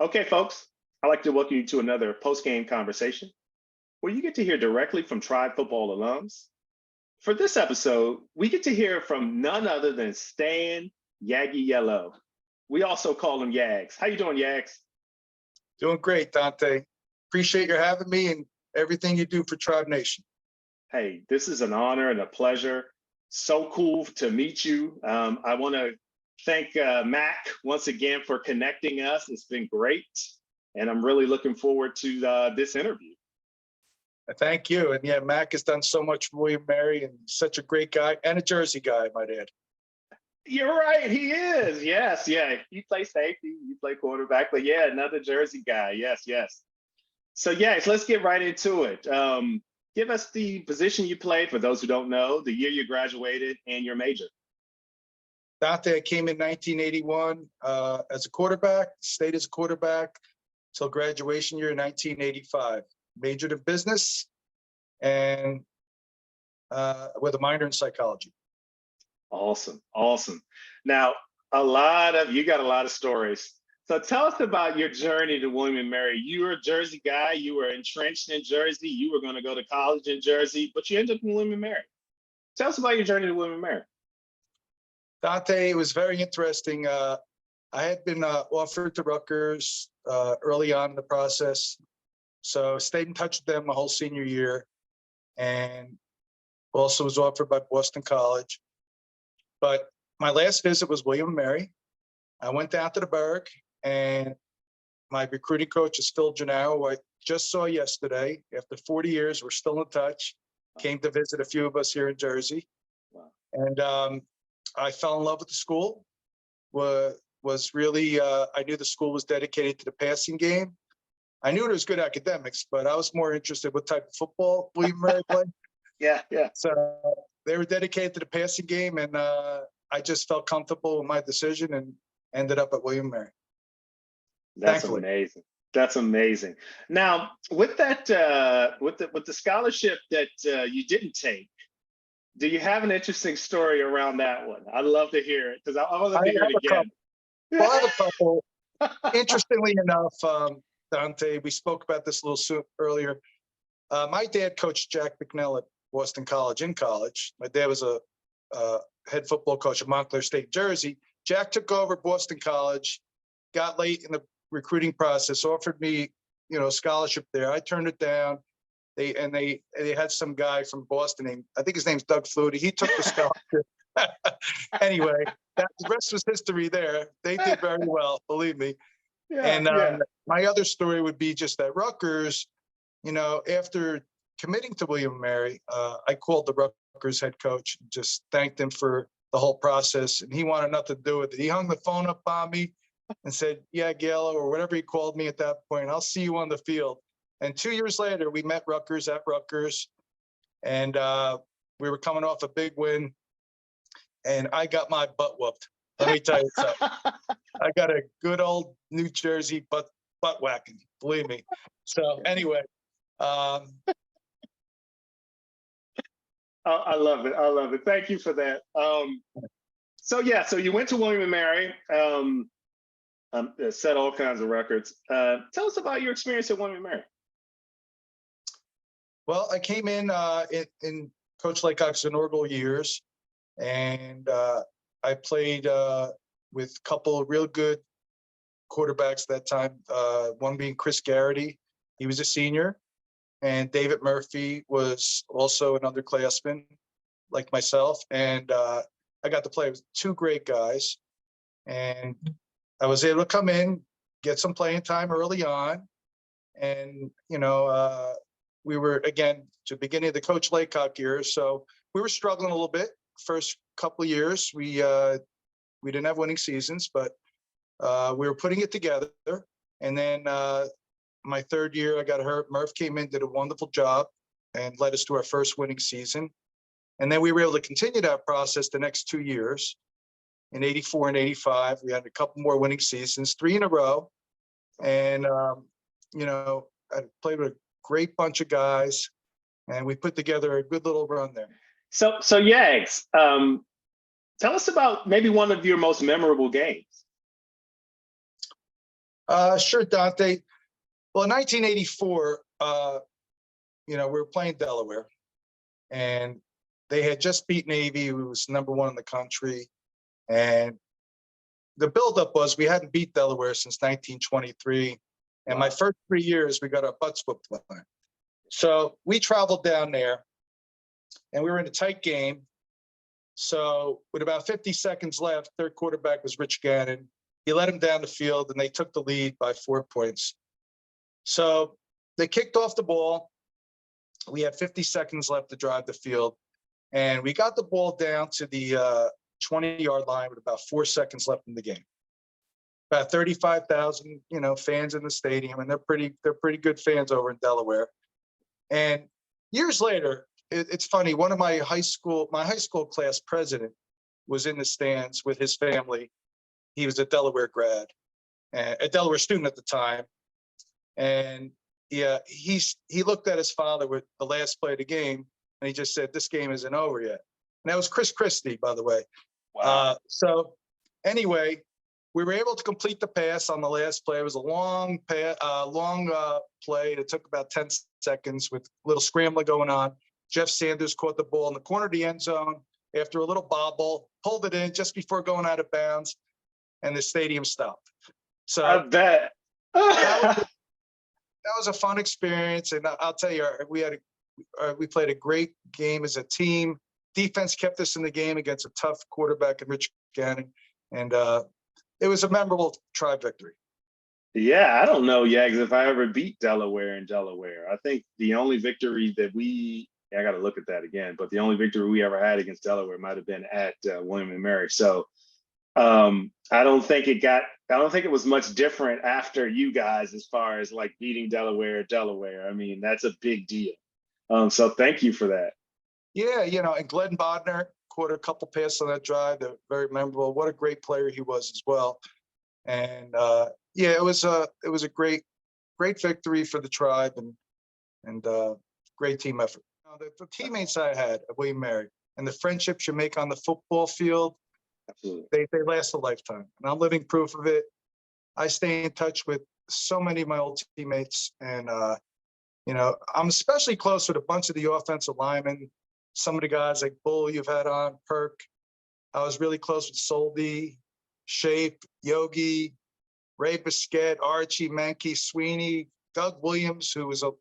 Okay, folks, I'd like to welcome you to another post-game conversation where you get to hear directly from Tribe football alums. For this episode, we get to hear from none other than Stan Yagiello. We also call him Yags. How you doing, Yags? Doing great, Dante. Appreciate your having me and everything you do for Tribe Nation. Hey, this is an honor and a pleasure. So cool to meet you. I want to thank Mac once again for connecting us. It's been great. And I'm really looking forward to this interview. Thank you. And yeah, Mac has done so much for William Mary and he's such a great guy and a Jersey guy, I might add. You're right. He is. Yes. Yeah. You play safety, you play quarterback, but yeah, another Jersey guy. Yes. Yes. So, yes, let's get right into it. Give us the position you played for those who don't know, the year you graduated, and your major. Dante, I came in 1981 as a quarterback, stayed as a quarterback till graduation year in 1985. Majored in business and with a minor in psychology. Awesome. Awesome. Now, you got a lot of stories. So tell us about your journey to William and Mary. You were a Jersey guy. You were entrenched in Jersey. You were going to go to college in Jersey, but you ended up in William and Mary. Tell us about your journey to William and Mary. Dante, it was very interesting. I had been offered to Rutgers early on in the process. So stayed in touch with them my whole senior year and also was offered by Boston College. But my last visit was William and Mary. I went down to the Berg and my recruiting coach is Phil Gennaro, who I just saw yesterday. After 40 years, we're still in touch. Came to visit a few of us here in Jersey. Wow. And I fell in love with the school. Was really, I knew the school was dedicated to the passing game. I knew it was good academics, but I was more interested what type of football William Mary played. Yeah. So they were dedicated to the passing game, and I just felt comfortable with my decision and ended up at William Mary. That's Thankfully. amazing. That's amazing. Now, with that, with the scholarship that you didn't take, do you have an interesting story around that one? I'd love to hear it because I want to hear it again. Well, I have a couple. Interestingly enough, Dante, we spoke about this a little earlier. My dad coached Jack McNell at Boston College in college. My dad was a head football coach at Montclair State, Jersey. Jack took over Boston College, got late in the recruiting process, offered me, scholarship there. I turned it down. They had some guy from Boston named, I think his name's Doug Flutie. He took the scholarship. Anyway, the rest was history there. They did very well, believe me. Yeah, And my other story would be just at Rutgers, after committing to William and Mary, I called the Rutgers head coach and just thanked him for the whole process. And he wanted nothing to do with it. He hung the phone up on me and said, yeah, Yagiello, or whatever he called me at that point, I'll see you on the field. And 2 years later, we met Rutgers at Rutgers. And we were coming off a big win. And I got my butt whooped. Let me tell you something. I got a good old New Jersey butt whacking, believe me. So anyway. I love it. I love it. Thank you for that. So you went to William and Mary, set all kinds of records. Tell us about your experience at William and Mary. Well, I came in Coach Laycock's inaugural years, and I played with a couple of real good quarterbacks that time. One being Chris Garrity, he was a senior, and David Murphy was also an underclassman like myself. And I got to play with two great guys, and I was able to come in, get some playing time early on, and we were, again, to the beginning of the Coach Laycock years, so we were struggling a little bit. First couple of years, we didn't have winning seasons, but we were putting it together. And then my third year, I got hurt. Murph came in, did a wonderful job, and led us to our first winning season. And then we were able to continue that process the next 2 years. In '84 and '85, we had a couple more winning seasons, 3 in a row. And I played with a great bunch of guys, and we put together a good little run there. So Yags, tell us about maybe one of your most memorable games. Sure, Dante. Well, in 1984, we were playing Delaware, and they had just beat Navy, who was #1 in the country. And the buildup was we hadn't beat Delaware since 1923. And my first 3 years, we got our butts whooped playing. So we traveled down there, and we were in a tight game. So with about 50 seconds left, third quarterback was Rich Gannon. He led him down the field, and they took the lead by 4 points. So they kicked off the ball. We had 50 seconds left to drive the field, and we got the ball down to the 20-yard line with about 4 seconds left in the game. About 35,000, fans in the stadium, and they're pretty good fans over in Delaware. And years later, it's funny. One of my high school class president was in the stands with his family. He was a Delaware grad, a Delaware student at the time, and yeah, he looked at his father with the last play of the game, and he just said, "This game isn't over yet." And that was Chris Christie, by the way. Wow. So anyway, we were able to complete the pass on the last play. It was a long play. It took about 10 seconds with a little scrambling going on. Jeff Sanders caught the ball in the corner of the end zone after a little bobble, pulled it in just before going out of bounds, and the stadium stopped. So I bet. that was a fun experience, and I'll tell you, we played a great game as a team. Defense kept us in the game against a tough quarterback in Rich Gannon, and it was a memorable Tribe victory. Yeah, I don't know, Yags, if I ever beat Delaware in Delaware. I think the only victory that I got to look at that again, but the only victory we ever had against Delaware might have been at William and Mary. So I don't think it was much different after you guys as far as like beating Delaware. I mean, that's a big deal. So thank you for that. Yeah, and Glenn Bodner caught a couple passes on that drive that were very memorable. What a great player he was as well. And yeah, it was a great victory for the Tribe, and great team effort. The teammates I had at William Mary and the friendships you make on the football field, absolutely, they last a lifetime. And I'm living proof of it. I stay in touch with so many of my old teammates, and I'm especially close with a bunch of the offensive linemen. Some of the guys like Bull you've had on, Perk. I was really close with Soldy, Shape, Yogi, Ray Biscuit, Archie, Menke, Sweeney, Doug Williams, who was a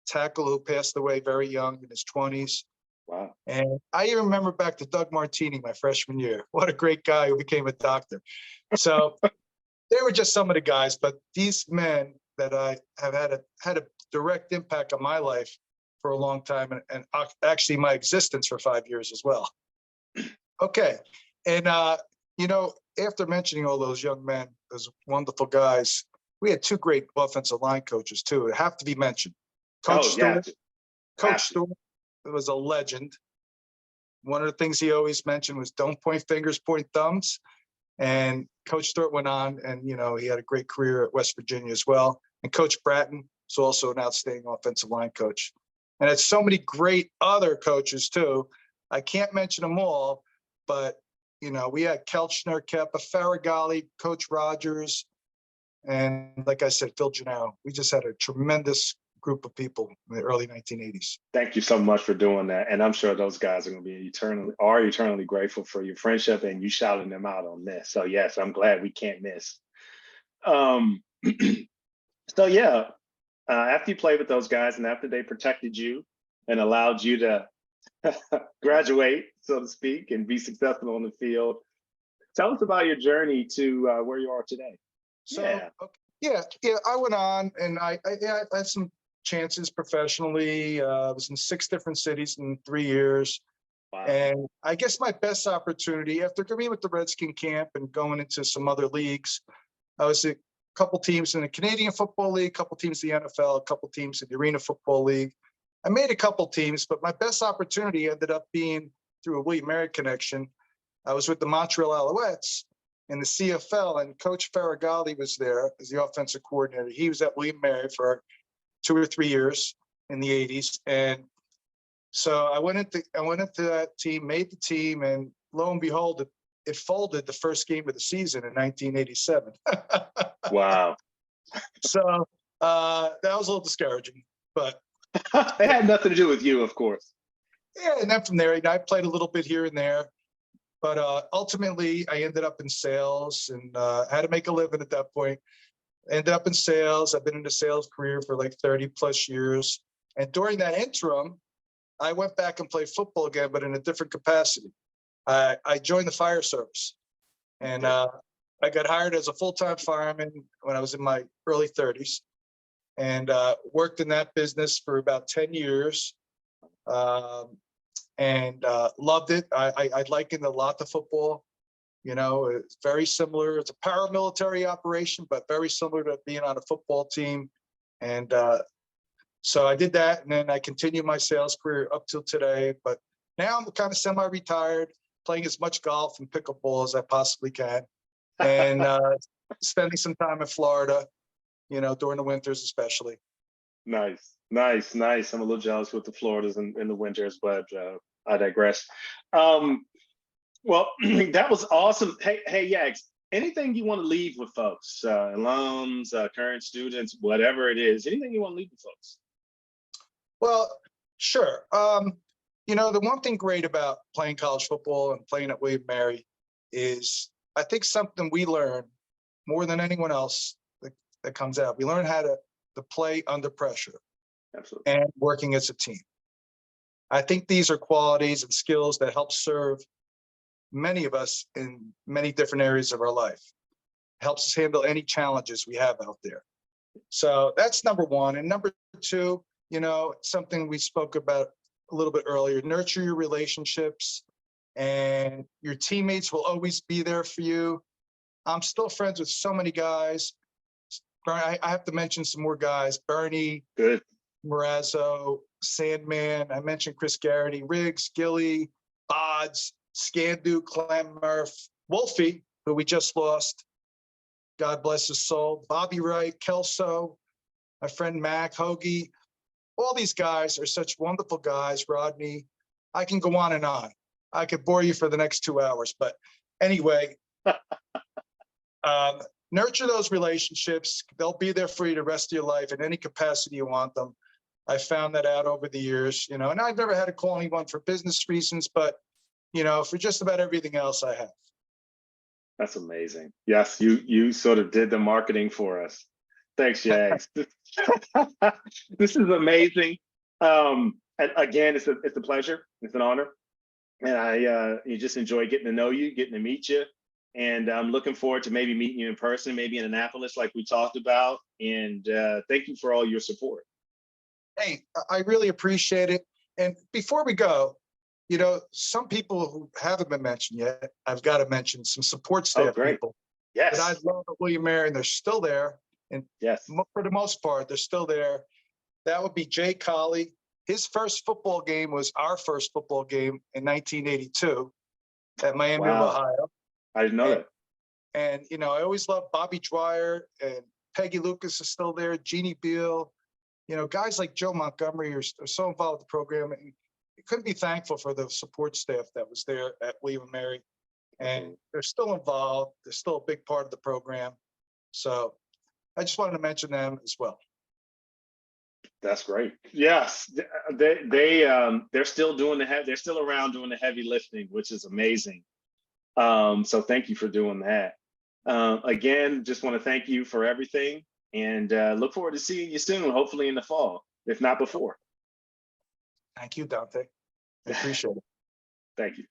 tackle who passed away very young in his 20s. Wow. And I even remember back to Doug Martini, my freshman year. What a great guy who became a doctor. So they were just some of the guys, but these men that I have had a direct impact on my life for a long time, and actually my existence for 5 years as well. Okay. And, after mentioning all those young men, those wonderful guys, we had 2 great offensive line coaches too. It have to be mentioned. Coach Stewart. Coach Stewart was a legend. One of the things he always mentioned was don't point fingers, point thumbs. And Coach Stewart went on, and he had a great career at West Virginia as well. And Coach Bratton was also an outstanding offensive line coach. And had so many great other coaches too. I can't mention them all, but we had Kelchner, Keppa, Faragali, Coach Rogers, and like I said, Phil Gennaro. We just had a tremendous group of people in the early 1980s. Thank you so much for doing that. And I'm sure those guys are going to be eternally grateful for your friendship and you shouting them out on this. So yes, I'm glad we can't miss. So yeah, after you played with those guys and after they protected you and allowed you to graduate, so to speak, and be successful on the field, tell us about your journey to where you are today. So, yeah, I went on, and I had some chances professionally. I was in 6 different cities in 3 years. Wow. And I guess my best opportunity after being with the Redskin camp and going into some other leagues, I was a couple teams in the Canadian Football League, a couple teams in the NFL, a couple teams in the Arena Football League. I made a couple teams, but my best opportunity ended up being through a William Mary connection. I was with the Montreal Alouettes in the CFL, and Coach Faragali was there as the offensive coordinator. He was at William Mary for 2 or 3 years in the 80s. And so I went into that team, made the team, and lo and behold, it folded the first game of the season in 1987. Wow. So that was a little discouraging, but It had nothing to do with you, of course. yeah. And then from there, I played a little bit here and there, but ultimately I ended up in sales and had to make a living at that point. Ended up in sales. I've been in the sales career for like 30 plus years. And during that interim, I went back and played football again, but in a different capacity. I joined the fire service, and I got hired as a full-time fireman when I was in my early 30s, and worked in that business for about 10 years, and loved it. I likened a lot to football. You know, it's very similar. It's a paramilitary operation, but very similar to being on a football team. And so I did that, and then I continued my sales career up till today. But now I'm kind of semi-retired, playing as much golf and pickleball as I possibly can, and spending some time in Florida, you know, during the winters especially. Nice, nice, nice. I'm a little jealous with the Floridas in the winters, but I digress. Well, that was awesome. Hey, Yags, anything you want to leave with folks, alums, current students, whatever it is, anything you want to leave with folks? Well, sure. You know, the one thing great about playing college football and playing at William Mary is I think something we learn more than anyone else that comes out. We learn how to play under pressure. Absolutely. And working as a team. I think these are qualities and skills that help serve many of us in many different areas of our life. Helps us handle any challenges we have out there. So that's number one. And number two, you know, something we spoke about a little bit earlier, nurture your relationships, and your teammates will always be there for you. I'm still friends with so many guys. I have to mention some more guys. Bernie, Good. Morazzo, Sandman. I mentioned Chris Garrity, Riggs, Gilly, Bodds, Scandu, Clem Murph, Wolfie, who we just lost. God bless his soul. Bobby Wright, Kelso, my friend Mac, Hoagie. All these guys are such wonderful guys. Rodney. I can go on and on. I could bore you for the next 2 hours. But anyway, nurture those relationships. They'll be there for you the rest of your life in any capacity you want them. I found that out over the years, you know, and I've never had to call anyone for business reasons, but, you know, for just about everything else I have. That's amazing. Yes, you sort of did the marketing for us. Thanks, Jags. This is amazing. And again, it's a pleasure. It's an honor. And I you just enjoy getting to know you, getting to meet you. And I'm looking forward to maybe meeting you in person, maybe in Annapolis, like we talked about. And thank you for all your support. Hey, I really appreciate it. And before we go, you know, some people who haven't been mentioned yet, I've got to mention some support staff people Yes. that I love at William Mary, and they're still there. And yes, for the most part, they're still there. That would be Jay Colley. His first football game was our first football game in 1982 at Miami of Ohio. I didn't know that. And, you know, I always loved Bobby Dwyer, and Peggy Lucas is still there, Jeannie Beal. You know, guys like Joe Montgomery are so involved with the program. And you couldn't be thankful for the support staff that was there at William & Mary. And they're still involved. They're still a big part of the program. So I just wanted to mention them as well. That's great. Yes, they're still doing they're still around doing the heavy lifting, which is amazing. So thank you for doing that. Again, just want to thank you for everything, and look forward to seeing you soon, hopefully in the fall, if not before. Thank you, Dante. I appreciate it. Thank you.